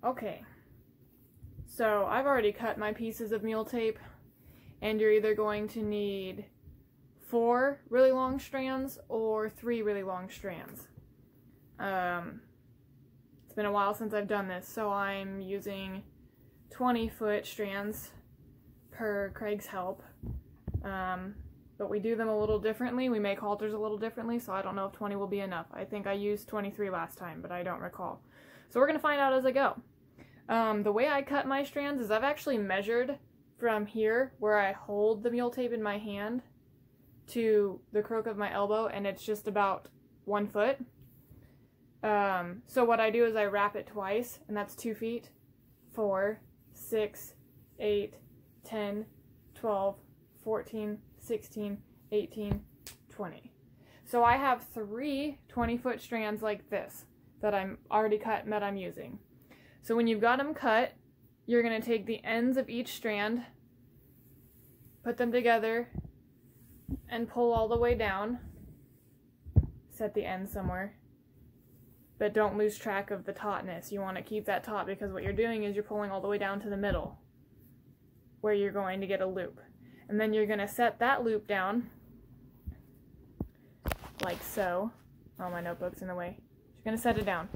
Okay, so I've already cut my pieces of mule tape, and you're either going to need 4 really long strands or 3 really long strands. It's been a while since I've done this, so I'm using 20-foot strands per Craig's help. But we do them a little differently. We make halters a little differently, so I don't know if 20 will be enough. I think I used 23 last time, but I don't recall. So we're going to find out as I go. The way I cut my strands is I've actually measured from here, where I hold the mule tape in my hand, to the crook of my elbow, and it's just about 1 foot. So what I do is I wrap it twice, and that's 2 feet. 4, 6, 8, 10, 12, 14, 16, 18, 20. So I have 3 20-foot strands like this that I'm already cut and that I'm using. So when you've got them cut, you're going to take the ends of each strand, put them together, and pull all the way down. Set the end somewhere. But don't lose track of the tautness. You want to keep that taut, because what you're doing is you're pulling all the way down to the middle, where you're going to get a loop. And then you're going to set that loop down, like so. Oh, my notebook's in the way. You're going to set it down.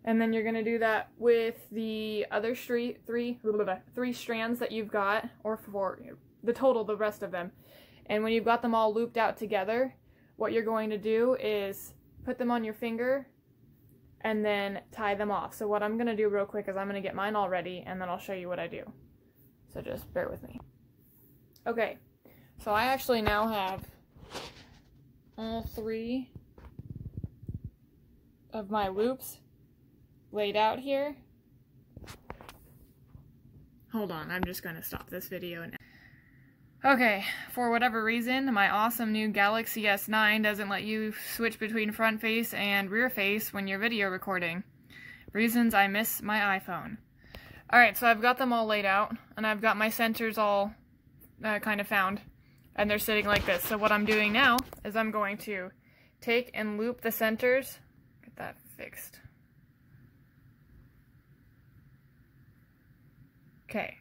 And then you're going to do that with the other three strands that you've got, or 4, the rest of them. And when you've got them all looped out together, what you're going to do is put them on your finger and then tie them off. So what I'm going to do real quick is I'm going to get mine all ready, and then I'll show you what I do. So just bear with me. Okay, so I actually now have all 3 of my loops laid out here. Hold on, I'm just going to stop this video and... Okay, for whatever reason, my awesome new Galaxy S9 doesn't let you switch between front face and rear face when you're video recording. Reasons I miss my iPhone. Alright, so I've got them all laid out, and I've got my centers all kind of found, and they're sitting like this. So what I'm doing now is I'm going to take and loop the centers. Get that fixed. Okay,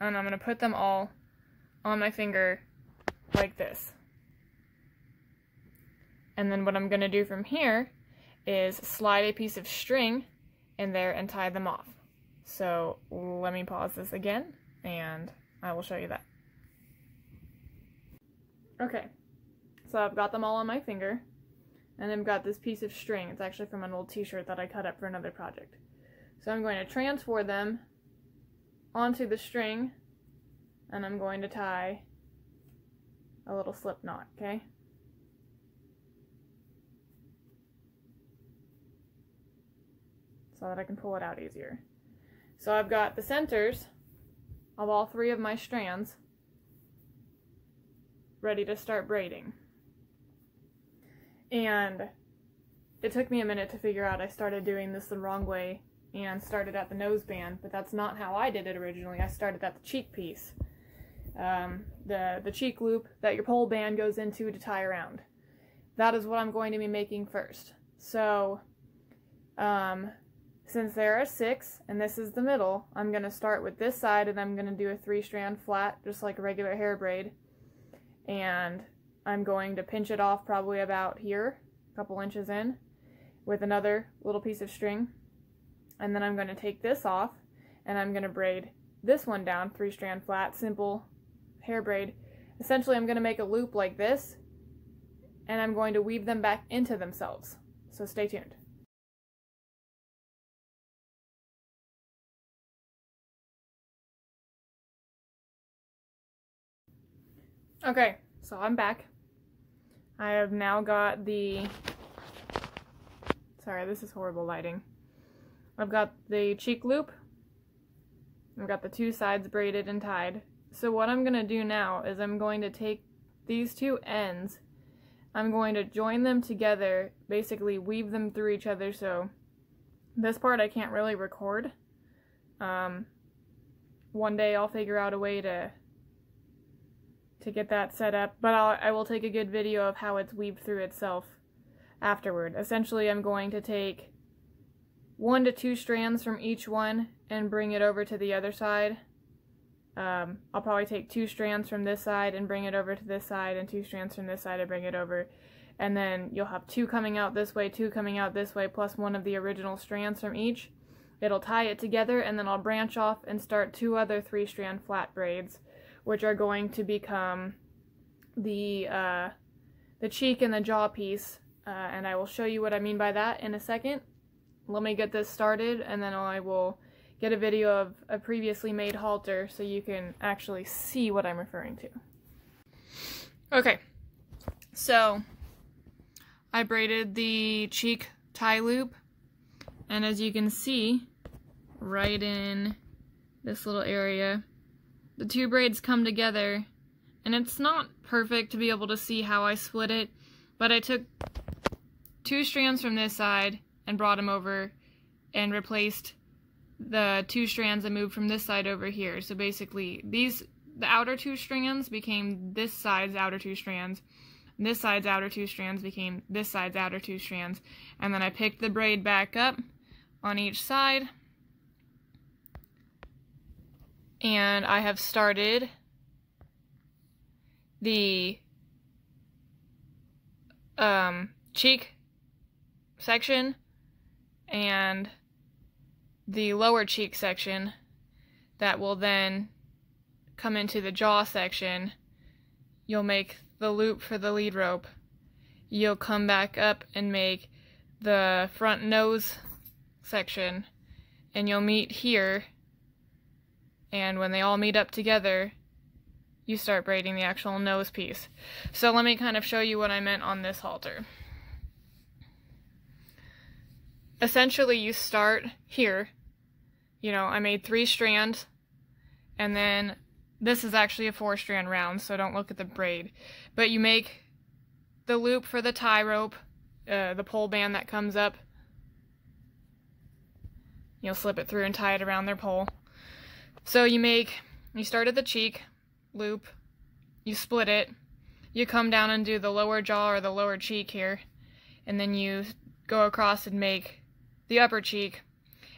and I'm going to put them all on my finger like this. And then what I'm going to do from here is slide a piece of string in there and tie them off. So let me pause this again, and I will show you that. Okay, so I've got them all on my finger, and I've got this piece of string. It's actually from an old t-shirt that I cut up for another project. So I'm going to transfer them onto the string, and I'm going to tie a little slip knot, okay? So that I can pull it out easier. So I've got the centers of all 3 of my strands ready to start braiding. And it took me a minute to figure out I started doing this the wrong way and started at the noseband, but that's not how I did it originally. I started at the cheek piece. The cheek loop that your pole band goes into to tie around. That is what I'm going to be making first. So, since there are 6, and this is the middle, I'm going to start with this side, and I'm going to do a 3-strand flat, just like a regular hair braid. And I'm going to pinch it off probably about here, a couple inches in, with another little piece of string. And then I'm going to take this off, and I'm going to braid this one down, 3-strand flat, simple hair braid. Essentially, I'm going to make a loop like this, and I'm going to weave them back into themselves. So stay tuned. Okay, so I'm back. I have now got the... Sorry, this is horrible lighting. I've got the cheek loop. I've got the 2 sides braided and tied. So what I'm going to do now is I'm going to take these 2 ends, I'm going to join them together, basically weave them through each other. So this part I can't really record. One day I'll figure out a way to get that set up, but I will take a good video of how it's weaved through itself afterward. Essentially, I'm going to take 1 to 2 strands from each one and bring it over to the other side. I'll probably take 2 strands from this side and bring it over to this side, and 2 strands from this side and bring it over. And then you'll have 2 coming out this way, 2 coming out this way, plus 1 of the original strands from each. It'll tie it together, and then I'll branch off and start 2 other 3-strand flat braids, which are going to become the cheek and the jaw piece, and I will show you what I mean by that in a second. Let me get this started, and then I will get a video of a previously made halter so you can actually see what I'm referring to. Okay, so I braided the cheek tie loop, and as you can see, right in this little area, the 2 braids come together, and it's not perfect to be able to see how I split it, but I took 2 strands from this side and brought them over and replaced the 2 strands that moved from this side over here. So basically, the outer 2 strands became this side's outer 2 strands, and this side's outer 2 strands became this side's outer 2 strands, and then I picked the braid back up on each side, and I have started the cheek section and the lower cheek section that will then come into the jaw section. You'll make the loop for the lead rope. You'll come back up and make the front nose section, and you'll meet here, and when they all meet up together, you start braiding the actual nose piece. So let me kind of show you what I meant on this halter. Essentially, you start here. You know, I made 3 strands, and then this is actually a 4-strand round, so don't look at the braid. But you make the loop for the tie rope, the pole band that comes up. You'll slip it through and tie it around their pole. So you start at the cheek loop, you split it, you come down and do the lower jaw or the lower cheek here, and then you go across and make the upper cheek,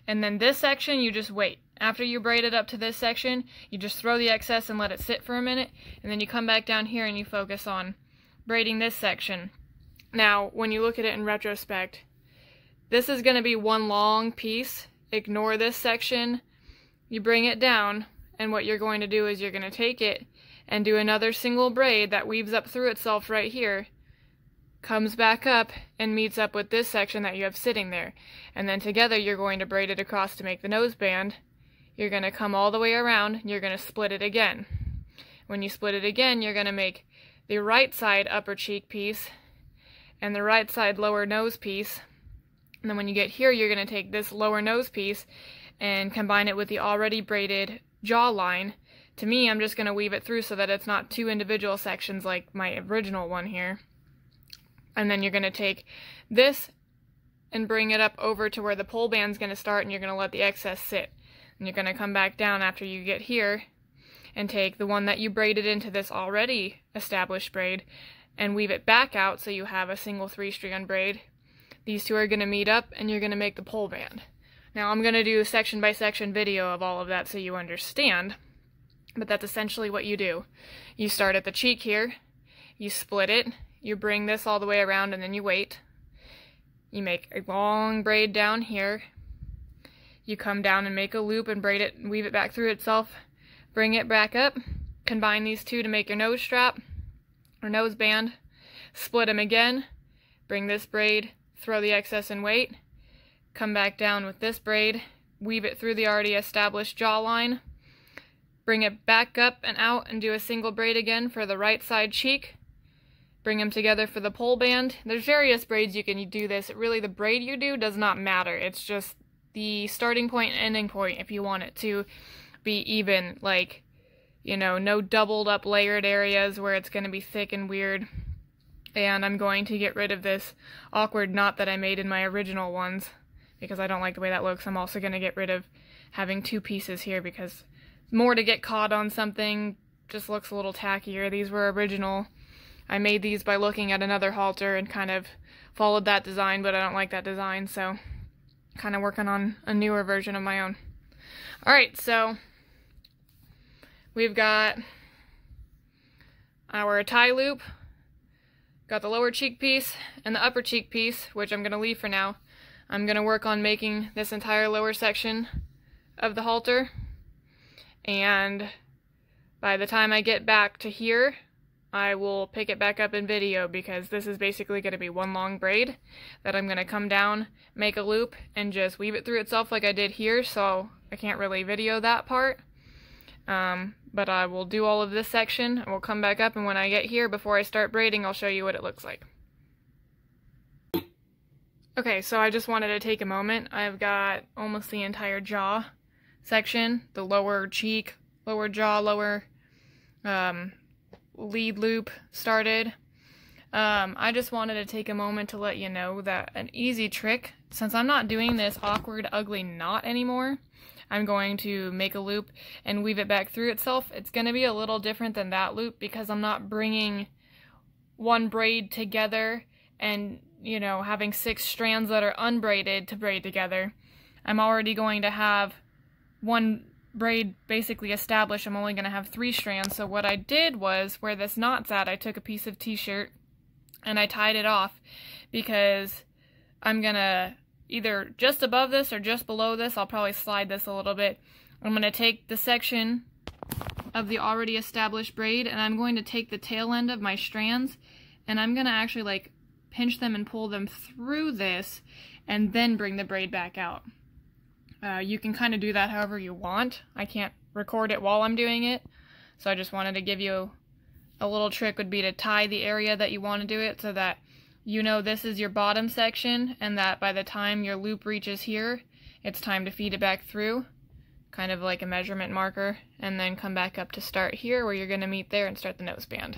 and then this section you just wait. After you braid it up to this section, you just throw the excess and let it sit for a minute, and then you come back down here and you focus on braiding this section. Now, when you look at it in retrospect, this is going to be one long piece. Ignore this section. You bring it down, and what you're going to do is you're going to take it and do another single braid that weaves up through itself right here, comes back up and meets up with this section that you have sitting there, and then together you're going to braid it across to make the nose band. You're going to come all the way around, you're going to split it again. When you split it again, you're going to make the right side upper cheek piece and the right side lower nose piece, and then when you get here, you're going to take this lower nose piece and combine it with the already braided jaw line. To me, I'm just going to weave it through so that it's not 2 individual sections like my original one here. And then you're going to take this and bring it up over to where the pole band's going to start, and you're going to let the excess sit. And you're going to come back down after you get here and take the one that you braided into this already established braid and weave it back out so you have a single 3-strand braid. These 2 are going to meet up, and you're going to make the pole band. Now I'm going to do a section by section video of all of that so you understand, but that's essentially what you do. You start at the cheek here, you split it, you bring this all the way around, and then you wait. You make a long braid down here. You come down and make a loop and braid it and weave it back through itself. Bring it back up. Combine these 2 to make your nose strap or nose band. Split them again. Bring this braid, throw the excess and wait. Come back down with this braid. Weave it through the already established jawline. Bring it back up and out and do a single braid again for the right side cheek. Bring them together for the pole band. There's various braids you can do this. Really, the braid you do does not matter. It's just the starting point and ending point if you want it to be even, like, you know, no doubled up layered areas where it's going to be thick and weird. And I'm going to get rid of this awkward knot that I made in my original ones because I don't like the way that looks. I'm also going to get rid of having 2 pieces here because more to get caught on something just looks a little tackier. These were original. I made these by looking at another halter and kind of followed that design, but I don't like that design, so kind of working on a newer version of my own. Alright, so we've got our tie loop, got the lower cheek piece and the upper cheek piece, which I'm going to leave for now. I'm going to work on making this entire lower section of the halter, and by the time I get back to here, I will pick it back up in video, because this is basically going to be one long braid that I'm going to come down, make a loop, and just weave it through itself like I did here, so I can't really video that part. But I will do all of this section, and we'll come back up, and when I get here, before I start braiding, I'll show you what it looks like. Okay, so I just wanted to take a moment. I've got almost the entire jaw section, the lower cheek, lower jaw, lower lead loop started. I just wanted to take a moment to let you know that an easy trick, since I'm not doing this awkward, ugly knot anymore, I'm going to make a loop and weave it back through itself. It's going to be a little different than that loop, because I'm not bringing one braid together and, you know, having 6 strands that are unbraided to braid together. I'm already going to have one braid basically established. I'm only going to have 3 strands. So what I did was, where this knot's at, I took a piece of t-shirt and I tied it off, because I'm going to either just above this or just below this, I'll probably slide this a little bit. I'm going to take the section of the already established braid, and I'm going to take the tail end of my strands, and I'm going to actually like pinch them and pull them through this, and then bring the braid back out. You can kind of do that however you want. I can't record it while I'm doing it, so I just wanted to give you a little trick. Would be to tie the area that you want to do it, so that you know this is your bottom section, and that by the time your loop reaches here, it's time to feed it back through, kind of like a measurement marker, and then come back up to start here where you're going to meet there and start the noseband.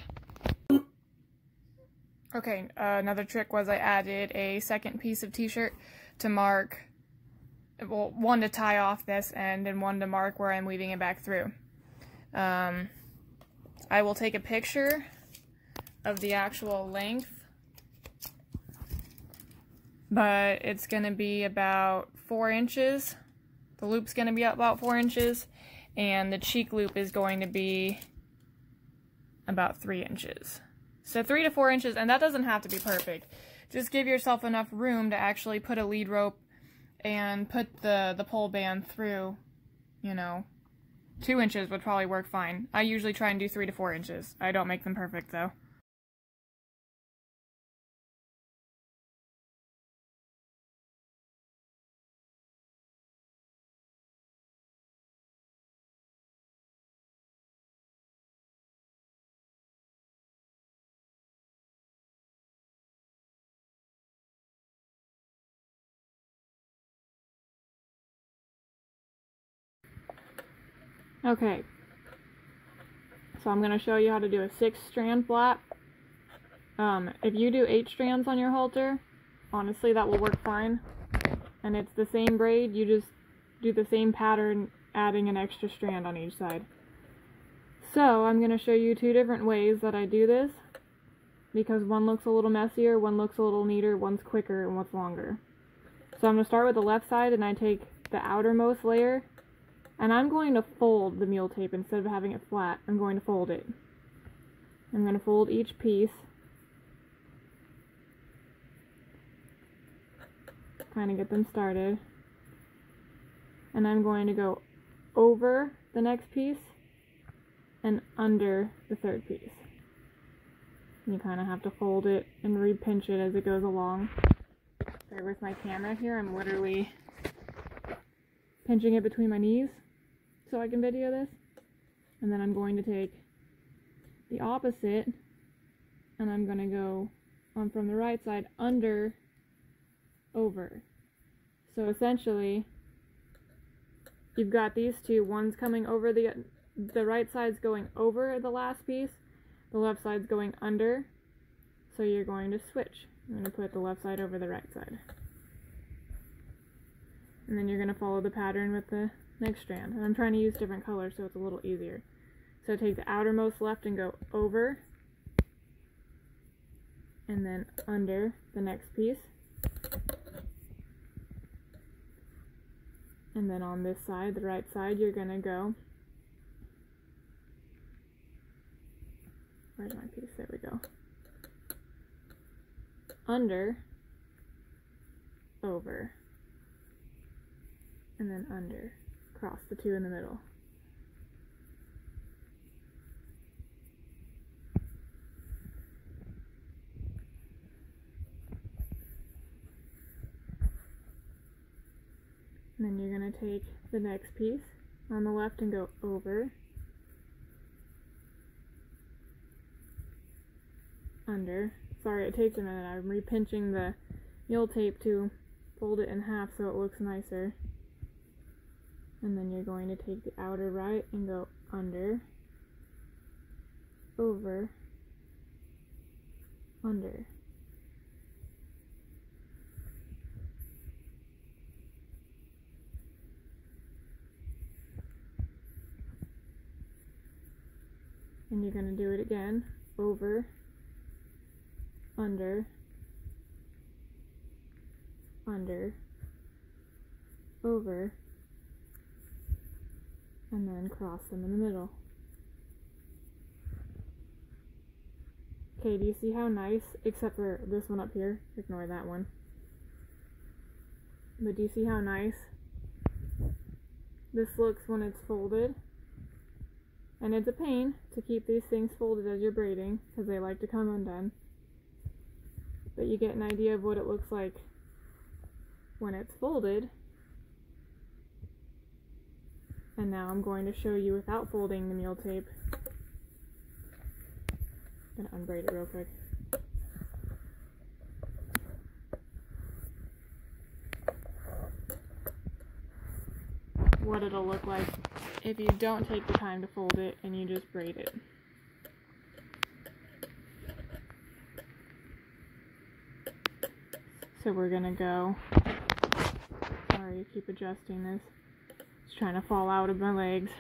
Okay, another trick was I added a second piece of t-shirt to mark, well, one to tie off this end and one to mark where I'm weaving it back through. I will take a picture of the actual length, but it's going to be about 4 inches. The loop's going to be about 4 inches, and the cheek loop is going to be about 3 inches. So 3 to 4 inches, and that doesn't have to be perfect. Just give yourself enough room to actually put a lead rope and put the pole band through, you know. 2 inches would probably work fine. I usually try and do 3 to 4 inches. I don't make them perfect, though. Okay, so I'm going to show you how to do a 6-strand flap. If you do 8 strands on your halter, honestly that will work fine. And it's the same braid, you just do the same pattern, adding an extra strand on each side. So I'm going to show you 2 different ways that I do this, because one looks a little messier, one looks a little neater, one's quicker, and one's longer. So I'm going to start with the left side, and I take the outermost layer, and I'm going to fold the mule tape instead of having it flat. I'm going to fold it. I'm going to fold each piece, kind of get them started, and I'm going to go over the next piece and under the third piece. You kind of have to fold it and re-pinch it as it goes along. Bear with my camera here, I'm literally pinching it between my knees so I can video this. And then I'm going to take the opposite, and I'm going to go on from the right side, under, over. So essentially, you've got these two, one's coming over the right side's going over the last piece, the left side's going under, so you're going to switch. I'm going to put the left side over the right side. And then you're going to follow the pattern with the next strand. And I'm trying to use different colors so it's a little easier. So take the outermost left and go over, and then under the next piece. And then on this side, the right side, you're going to go, where's my piece? There we go. Under, over, and then under. Cross the two in the middle. And then you're going to take the next piece on the left and go over, under. Sorry, it takes a minute. I'm repinching the mule tape to fold it in half so it looks nicer. And then you're going to take the outer right and go under, over, under. And you're going to do it again, over, under, under, over, and then cross them in the middle. Okay, do you see how nice, except for this one up here, ignore that one. But do you see how nice this looks when it's folded? And it's a pain to keep these things folded as you're braiding, because they like to come undone. But you get an idea of what it looks like when it's folded. And now I'm going to show you without folding the mule tape. I'm going to unbraid it real quick. What it'll look like if you don't take the time to fold it and you just braid it. So we're gonna go, sorry, keep adjusting this. It's trying to fall out of my legs.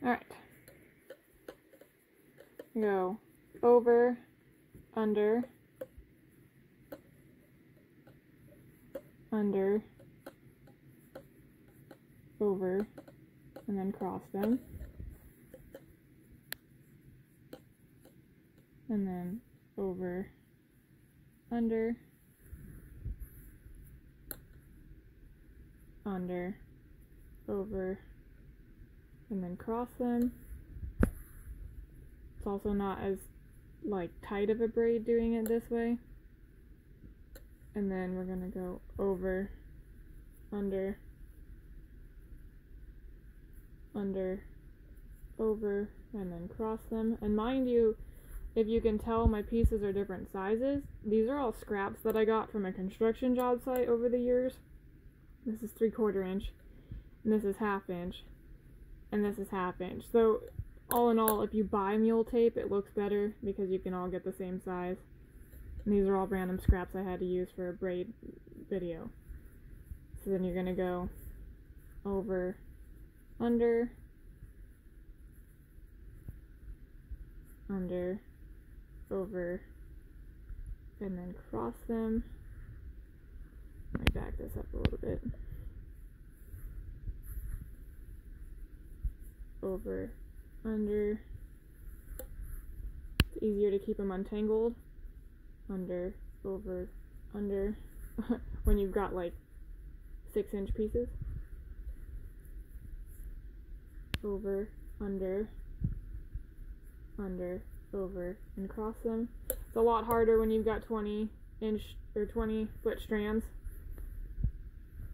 Alright. Go over, under, under, over, and then cross them, and then over, under, under, over, and then cross them. It's also not as tight of a braid doing it this way. And then we're gonna go over, under, under, over, and then cross them. And mind you, if you can tell, my pieces are different sizes. These are all scraps that I got from a construction job site over the years. This is 3/4 inch, and this is 1/2 inch, and this is 1/2 inch. So all in all, if you buy mule tape, it looks better because you can all get the same size. And these are all random scraps I had to use for a braid video. So then you're gonna go over, under, under, over, and then cross them. Let me back this up a little bit. Over, under. It's easier to keep them untangled. Under, over, under. When you've got 6-inch pieces. Over, under, under, over, and cross them. It's a lot harder when you've got 20-inch or 20-foot strands.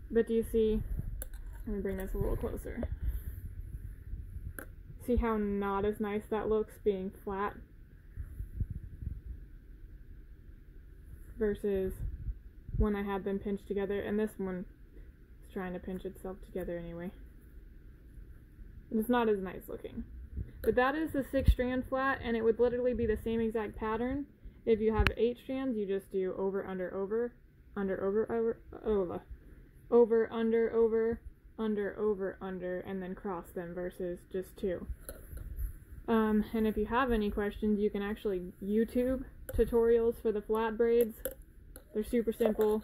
But do you see? Let me bring this a little closer. See how not as nice that looks being flat versus when I had them pinched together, and this one is trying to pinch itself together anyway. And it's not as nice looking. But that is the 6-strand flat, and it would literally be the same exact pattern. If you have 8 strands, you just do over, under, over, under, over, over, over, over, under, over, under, over, under, and then cross them versus just two. And if you have any questions, you can actually YouTube tutorials for the flat braids. They're super simple.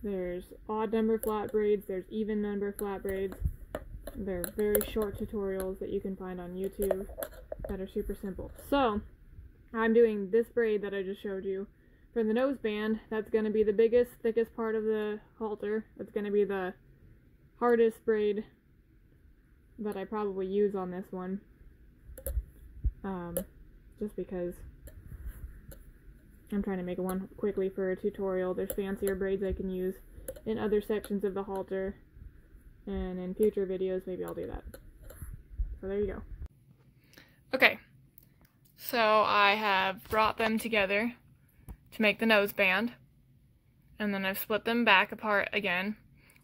There's odd number flat braids, there's even number flat braids. They're very short tutorials that you can find on YouTube that are super simple. So, I'm doing this braid that I just showed you. For the nose band, that's going to be the biggest, thickest part of the halter. It's going to be the hardest braid that I probably use on this one. Just because I'm trying to make one quickly for a tutorial. There's fancier braids I can use in other sections of the halter, and in future videos maybe I'll do that. So there you go. Okay, so I have brought them together to make the nose band, and then I've split them back apart again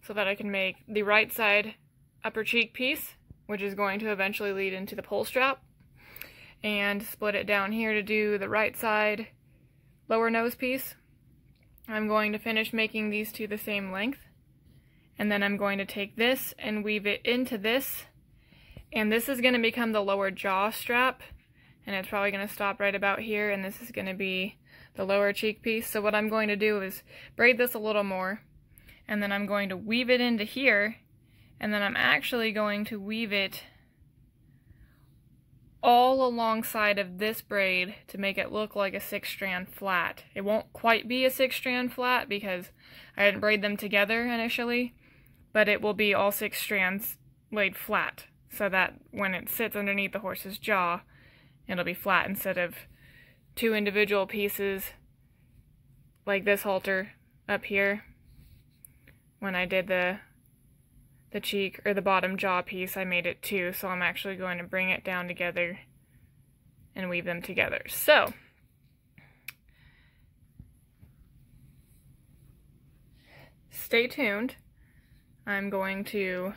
so that I can make the right side upper cheek piece, which is going to eventually lead into the pole strap, and split it down here to do the right side lower nose piece. I'm going to finish making these two the same length, and then I'm going to take this and weave it into this, and this is going to become the lower jaw strap, and it's probably going to stop right about here, and this is going to be the lower cheek piece. So what I'm going to do is braid this a little more, and then I'm going to weave it into here, and then I'm actually going to weave it all alongside of this braid to make it look like a 6-strand flat. It won't quite be a 6-strand flat because I didn't braid them together initially, but it will be all 6 strands laid flat, so that when it sits underneath the horse's jaw, it'll be flat instead of 2 individual pieces like this halter up here. When I did the cheek or the bottom jaw piece, I made it 2, so I'm actually going to bring it down together and weave them together. So stay tuned. I'm going to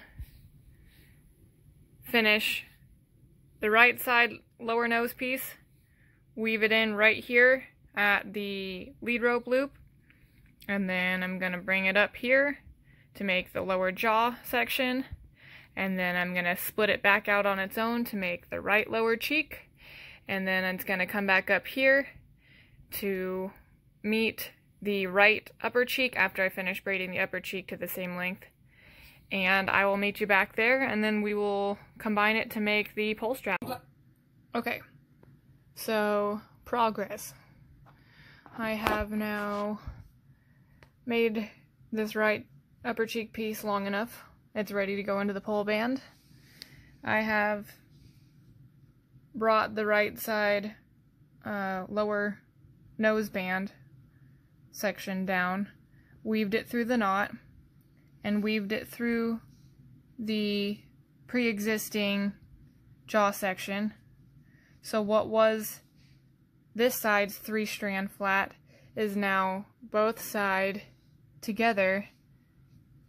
finish the right side lower nose piece, weave it in right here at the lead rope loop, and then I'm going to bring it up here to make the lower jaw section, and then I'm going to split it back out on its own to make the right lower cheek, and then it's going to come back up here to meet the right upper cheek after I finish braiding the upper cheek to the same length. And I will meet you back there, and then we will combine it to make the pole strap. Okay, so progress. I have now made this right upper cheek piece long enough. It's ready to go into the pole band. I have brought the right side lower nose band section down, weaved it through the knot, and weaved it through the pre-existing jaw section. So what was this side's 3-strand flat is now both side together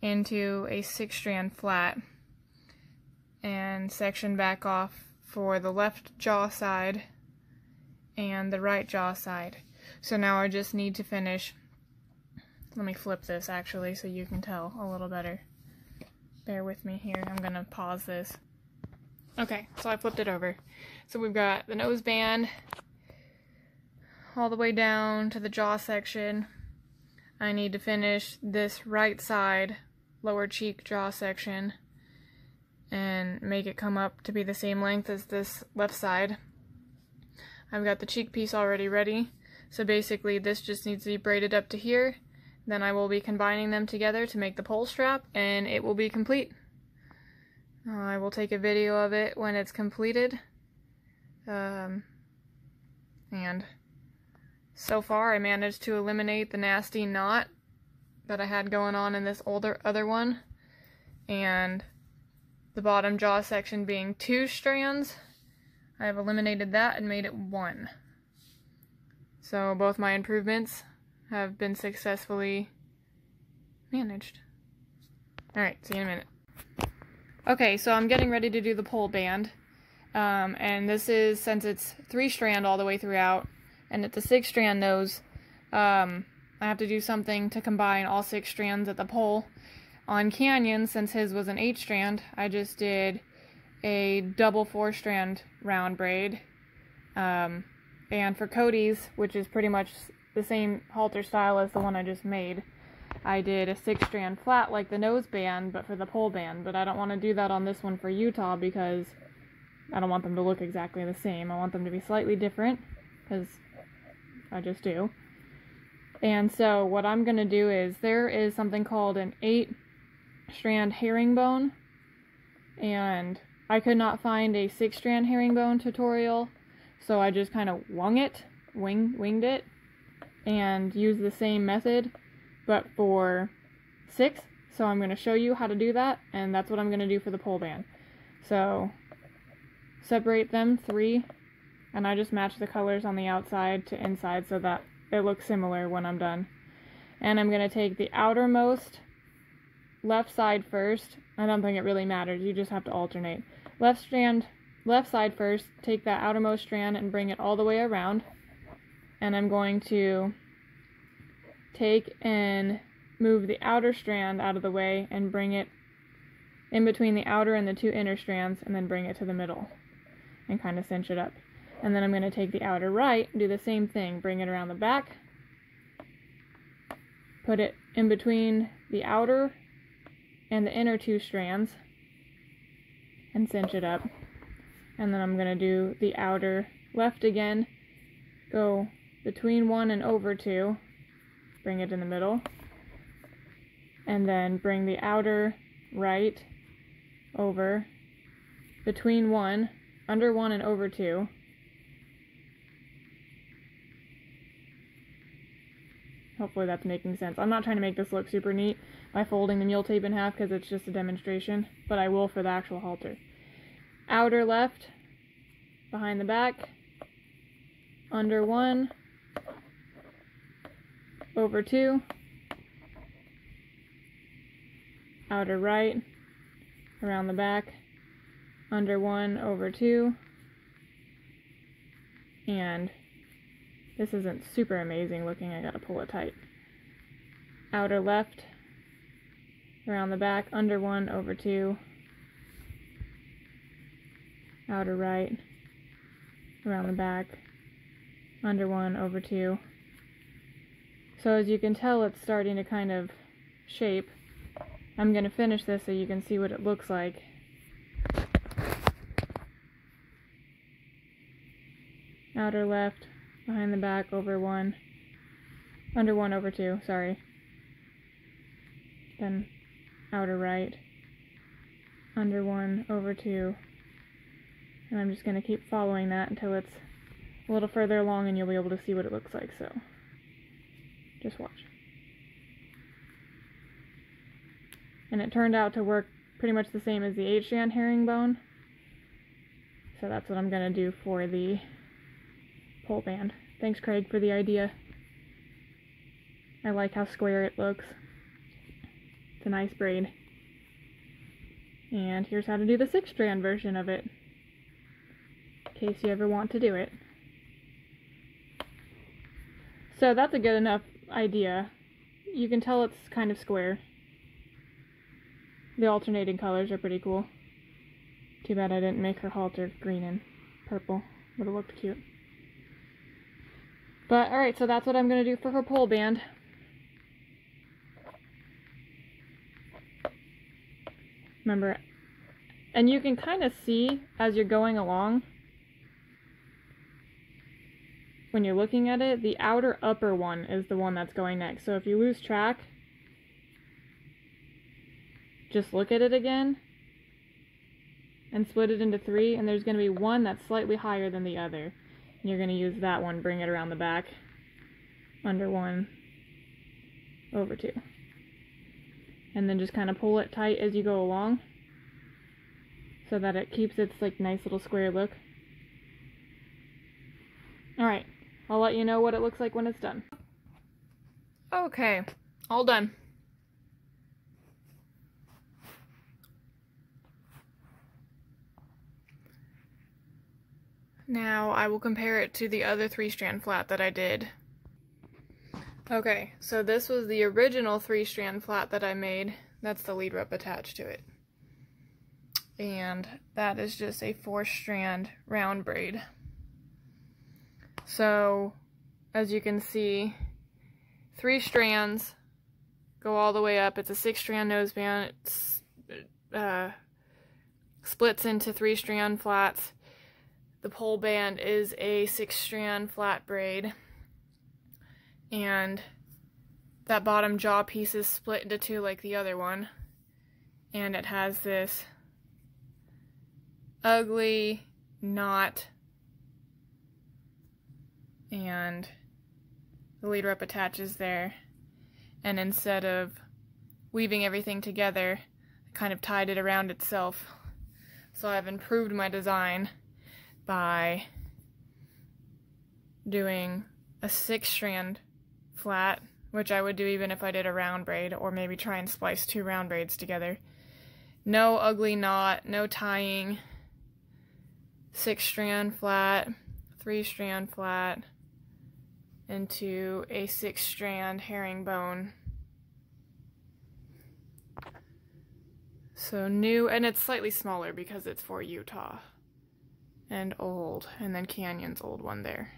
into a 6-strand flat, and section back off for the left jaw side and the right jaw side. So now I just need to finish. Let me flip this actually so you can tell a little better. Bear with me here. I'm gonna pause this. Okay, so I flipped it over. So we've got the nose band all the way down to the jaw section. I need to finish this right side lower cheek jaw section and make it come up to be the same length as this left side. I've got the cheek piece already ready, so basically this just needs to be braided up to here. Then I will be combining them together to make the pole strap, and it will be complete. I will take a video of it when it's completed. And so far I managed to eliminate the nasty knot that I had going on in this other one, and the bottom jaw section being 2 strands, I have eliminated that and made it 1. So both my improvements have been successfully managed. Alright, see you in a minute. Okay, so I'm getting ready to do the pole band, and this is, since it's 3-strand all the way throughout, and it's a 6-strand nose, I have to do something to combine all 6 strands at the pole. on Canyon, since his was an 8-strand, I just did a double 4-strand round braid. And for Cody's, which is pretty much the same halter style as the one I just made, I did a 6-strand flat like the nose band, but for the pole band. But I don't want to do that on this one for Utah because I don't want them to look exactly the same. I want them to be slightly different, because I just do. And so what I'm going to do is, there is something called an 8-strand herringbone, and I could not find a 6-strand herringbone tutorial, so I just kind of winged it, and used the same method, but for 6. So I'm going to show you how to do that, and that's what I'm going to do for the pole band. So separate them 3, and I just match the colors on the outside to inside so that it looks similar when I'm done. And I'm going to take the outermost left side first. I don't think it really matters, you just have to alternate. Left side first, take that outermost strand and bring it all the way around. And I'm going to take and move the outer strand out of the way and bring it in between the outer and the 2 inner strands, and then bring it to the middle and kind of cinch it up. And then I'm going to take the outer right and do the same thing, bring it around the back, put it in between the outer and the inner 2 strands, and cinch it up. And then I'm going to do the outer left again, go between 1 and over 2, bring it in the middle, and then bring the outer right over between 1, under 1 and over 2, hopefully that's making sense. I'm not trying to make this look super neat by folding the mule tape in half because it's just a demonstration, but I will for the actual halter. Outer left, behind the back, under 1, over 2, outer right, around the back, under 1, over 2, and this isn't super amazing looking, I gotta pull it tight. Outer left, around the back, under 1, over 2, outer right, around the back, under 1, over 2. So as you can tell, it's starting to kind of shape. I'm going to finish this so you can see what it looks like. Outer left, behind the back, over 1, under 1, over 2, sorry. Then outer right, under 1, over 2. And I'm just going to keep following that until it's a little further along and you'll be able to see what it looks like, so just watch. And it turned out to work pretty much the same as the 8-strand herringbone. So that's what I'm going to do for the pole band. Thanks, Craig, for the idea. I like how square it looks. It's a nice braid. And here's how to do the 6-strand version of it, in case you ever want to do it. So that's a good enough idea. You can tell it's kind of square. The alternating colors are pretty cool. Too bad I didn't make her halter green and purple. Would have looked cute. But alright, so that's what I'm going to do for her pole band. Remember, and you can kind of see as you're going along, when you're looking at it, the outer upper one is the one that's going next. So if you lose track, just look at it again and split it into 3, and there's going to be one that's slightly higher than the other. And you're going to use that one, bring it around the back, under 1, over 2. And then just kind of pull it tight as you go along so that it keeps its like nice little square look. Alright, I'll let you know what it looks like when it's done. Okay, all done. Now I will compare it to the other 3-strand flat that I did. Okay, so this was the original 3-strand flat that I made. That's the lead rope attached to it. And that is just a 4-strand round braid. So, as you can see, 3 strands go all the way up. It's a 6-strand noseband. It splits into 3-strand flats. The pole band is a 6-strand flat braid. And that bottom jaw piece is split into 2 like the other one. And it has this ugly knot, and the lead rope attaches there. And instead of weaving everything together, I kind of tied it around itself. So I've improved my design by doing a 6-strand flat, which I would do even if I did a round braid, or maybe try and splice 2 round braids together. No ugly knot, no tying. 6-strand flat, 3-strand flat, into a 6-strand herringbone. So new, and it's slightly smaller because it's for Utah and old, and then Canyon's old one there.